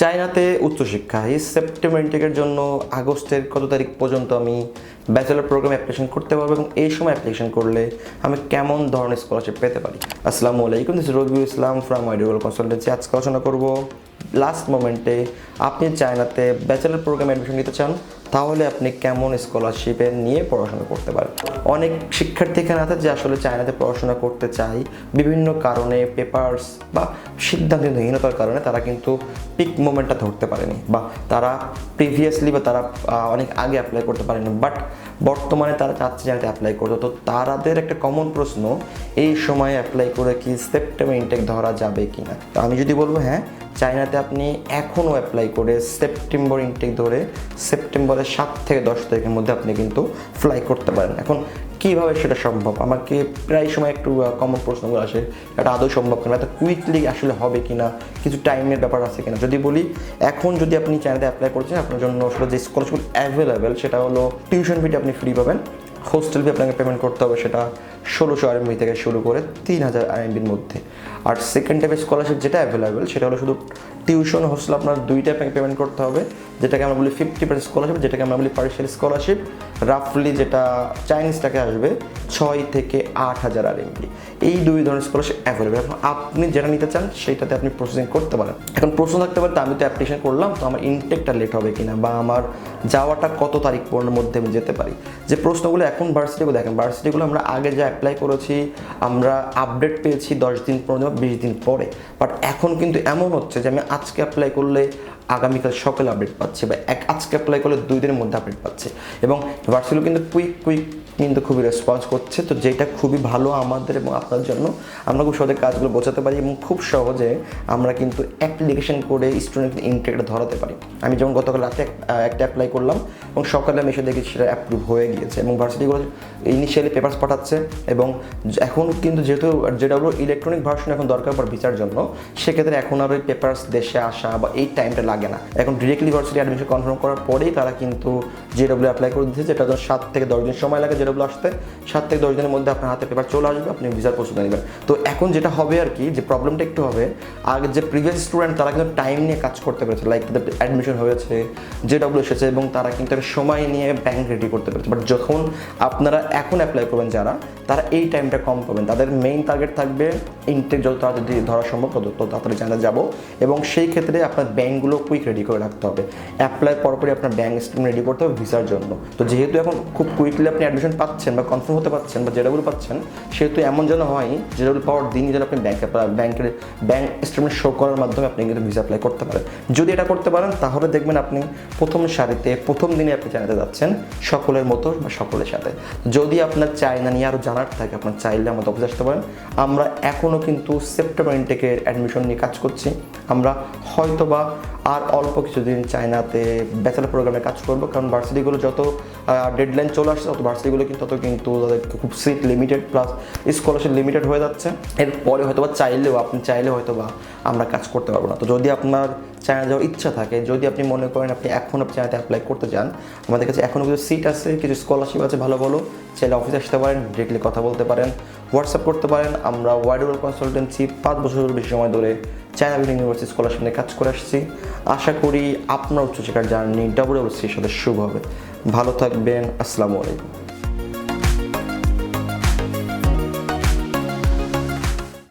চায়নাতে উচ্চশিক্ষা এই সেপ্টেম্বর ইনটেকের জন্য আগস্টের কত তারিখ পর্যন্ত আমি ব্যাচেলর প্রোগ্রামে অ্যাপ্লিকেশন করতে পারবো এবং এই সময় অ্যাপ্লিকেশন করলে আমি কেমন ধরনের স্কলারশিপ পেতে পারি। আসসালামু আলাইকুম, this is Rabiul Islam from ideal consultancy. আজকে আলোচনা করব লাস্ট মোমেন্টে আপনি চায়নাতে ব্যাচেলর প্রোগ্রামে অ্যাডমিশন নিতে চান, তাহলে আপনি কেমন স্কলারশিপে নিয়ে পড়াশোনা করতে পারেন। অনেক শিক্ষার্থী এখানে আছে যে আসলে চায়নাতে পড়াশোনা করতে চায়, বিভিন্ন কারণে পেপারস বা সিদ্ধান্তহীনতার কারণে তারা কিন্তু পিক মোমেন্টটা ধরতে পারেনি, বা তারা প্রিভিয়াসলি বা তারা অনেক আগে অ্যাপ্লাই করতে পারেনি, বাট বর্তমানে তারা চাচ্ছে চায়নাতে অ্যাপ্লাই করতে। তো তাদের একটা কমন প্রশ্ন, এই সময়ে অ্যাপ্লাই করে কি সেপ্টেম্বর ইনটেক ধরা যাবে কি না। তো আমি যদি বলবো হ্যাঁ, চায়নাতে আপনি এখনও অ্যাপ্লাই করে সেপ্টেম্বর ইনটেক ধরে সেপ্টেম্বরের 7 থেকে 10 তারিখের মধ্যে আপনি কিন্তু ফ্লাই করতে পারেন। এখন কীভাবে সেটা সম্ভব, আমাকে প্রায় সময় একটু কমন প্রশ্নগুলো আসে, এটা আদৌ সম্ভব কিনা, এটা কুইকলি আসলে হবে কিনা, কিছু টাইমের ব্যাপার আছে কিনা। যদি বলি, এখন যদি আপনি চায়নাতে অ্যাপ্লাই করছেন, আপনার জন্য আসলে যে স্কলারশিপ অ্যাভেলেবেল সেটা হলো টিউশন ফিটা আপনি ফ্রি পাবেন, হোস্টেল ফি আপনাকে পেমেন্ট করতে হবে, সেটা 1600 RMB থেকে শুরু করে 3000 RMBর মধ্যে। আর সেকেন্ড টাইপের স্কলারশিপ যেটা অ্যাভেলেবেল সেটা হলো শুধু টিউশন হোস্টেল, আপনার দুইটা আপনাকে পেমেন্ট করতে হবে, যেটাকে আমরা বলি 50% স্কলারশিপ, যেটাকে আমরা বলি পার্শিয়াল স্কলারশিপ। রাফলি যেটা চাইনিজ টাকা আসবে 6 থেকে 8000 RMB। এই দুই ধরনের স্কলারশিপ অ্যাভেলেবেল। এখন আপনি যেটা নিতে চান সেটাতে আপনি প্রসেসিং করতে পারেন। এখন প্রশ্ন থাকতে পারে, তো আমি তো অ্যাপ্লিকেশন করলাম, তো আমার ইনটেকটা লেট হবে কিনা, বা আমার যাওয়াটা কত তারিখ পর্যন্ত মধ্যে আমি যেতে পারি। যে প্রশ্নগুলো এখন ভার্সিটিগুলো দেখেন, ভার্সিটিগুলো আমরা আগে যা অ্যাপ্লাই করেছি আমরা আপডেট পেয়েছি 10 দিন পর্যন্ত, 20 দিন পরে। বাট এখন কিন্তু এমন হচ্ছে যে আমি আজকে অ্যাপ্লাই করলে আগামীকাল সকালে আপডেট পাচ্ছি, বা আজকে অ্যাপ্লাই করলে 2 দিনের মধ্যে আপডেট পাচ্ছে। এবং ভার্সিটিগুলো কিন্তু কুইক কিন্তু খুবই রেসপন্স করছে, তো যেটা খুবই ভালো আমাদের এবং আপনার জন্য। আমরা খুব সহজে কাজগুলো বোঝাতে পারি এবং খুব সহজে আমরা কিন্তু অ্যাপ্লিকেশন করে স্টুডেন্ট ইনটেকটা ধরাতে পারি। আমি যেমন গতকাল রাতে একটা অ্যাপ্লাই করলাম এবং সকালে আমি এসে দেখি সেটা অ্যাপ্রুভ হয়ে গিয়েছে, এবং ভার্সিটিগুলো ইনিশিয়ালি পেপারস পাঠাচ্ছে। এবং এখন কিন্তু যেহেতু যেটা হলো ইলেকট্রনিক ভার্সন এখন দরকার পড়ে ভিসার জন্য, সেক্ষেত্রে এখন আর ওই পেপারস দেশে আসা বা এই টাইমটা লাগে না। এখন ডিরেক্টলি ভার্সিটি অ্যাডমিশন কনফার্ম করার পরেই তারা কিন্তু জেডব্লিউ অ্যাপ্লাই করে দিচ্ছে, যেটা 7 থেকে 10 দিন সময় লাগে জেডব্লিউ আসতে। 7 থেকে 10 দিনের মধ্যে আপনার হাতে পেপার চলে আসবে, আপনি ভিসার প্রস্তুতি নেবেন। তো এখন যেটা হবে আর কি, যে প্রবলেমটা একটু হবে, আগে যে প্রিভিয়াস স্টুডেন্ট তারা কিন্তু টাইম নিয়ে কাজ করতে পেরেছে, লাইক তাদের অ্যাডমিশন হয়েছে, জেডব্লিউ এসেছে এবং তারা কিন্তু একটা সময় নিয়ে ব্যাংক রেডি করতে পেরেছে। বাট যখন আপনারা এখন অ্যাপ্লাই করবেন যারা, তারা এই টাইমটা কম পাবেন। তাদের মেইন টার্গেট থাকবে ইনটেক যত তাড়াতাড়ি ধরা সম্ভব তত তাড়াতাড়ি জানা যাব, এবং সেই ক্ষেত্রে আপনার ব্যাংকগুলো কুইক রেডি করে রাখতে হবে। অ্যাপ্লাই পরপরই আপনার ব্যাংক স্টেটমেন্ট রেডি করতে হবে ভিসার জন্য। তো যেহেতু এখন খুব কুইকলি আপনি অ্যাডমিশন পাচ্ছেন বা কনফার্ম হতে পারছেন বা জেডব্লিউ পাচ্ছেন, সেহেতু এমন যেন হয় জেডব্লিউ পাওয়ার দিনই যেন আপনি ব্যাংক স্টেটমেন্ট শো করার মাধ্যমে আপনি কিন্তু ভিসা অ্যাপ্লাই করতে পারেন। যদি এটা করতে পারেন তাহলে দেখবেন আপনি প্রথম সারিতে প্রথম দিনে আপনি চায়নাতে যাচ্ছেন সকলের মতো বা সকলের সাথে। যদি আপনার চায়না নিয়ে আরও জানার থাকে, আপনার চাইলে আমাদের অফিসে আসতে পারেন। আমরা এখনও কিন্তু সেপ্টেম্বর ইনটেকের অ্যাডমিশন নিয়ে কাজ করছি। আমরা হয়তোবা আর অল্প কিছুদিন চায়নাতে ব্যাচেলর প্রোগ্রামে কাজ করবো, কারণ ভার্সিটিগুলো যত ডেডলাইন চলে আসছে তত ভার্সিটিগুলো কিন্তু তাদের খুব seat limited plus scholarship limited হয়ে যাচ্ছে। এরপরে হয়তোবা আপনি চাইলে হয়তোবা আমরা কাজ করতে পারবো না। তো যদি আপনার চায়না যাওয়ার ইচ্ছা থাকে, যদি আপনি মনে করেন আপনি চায়নাতে অ্যাপ্লাই করতে চান, আমাদের কাছে এখনও কিছু সিট আছে, কিছু স্কলারশিপ আছে ভালো ভালো, চাইলে অফিসে আসতে পারেন, ডিরেক্টলি কথা বলতে পারেন, হোয়াটসঅ্যাপ করতে পারেন। আমরা ওয়াইডওয়ার্ল্ড কনসালটেন্সি 5 বছরের বেশি সময় ধরে চায়না ইউনিভার্সিটি স্কলারশিপ নিয়ে কাজ করে আসছি। আশা করি আপনার উচ্চশিক্ষার জার্নি WWCর সাথে শুভ হবে। ভালো থাকবেন। আসসালামু আলাইকুম।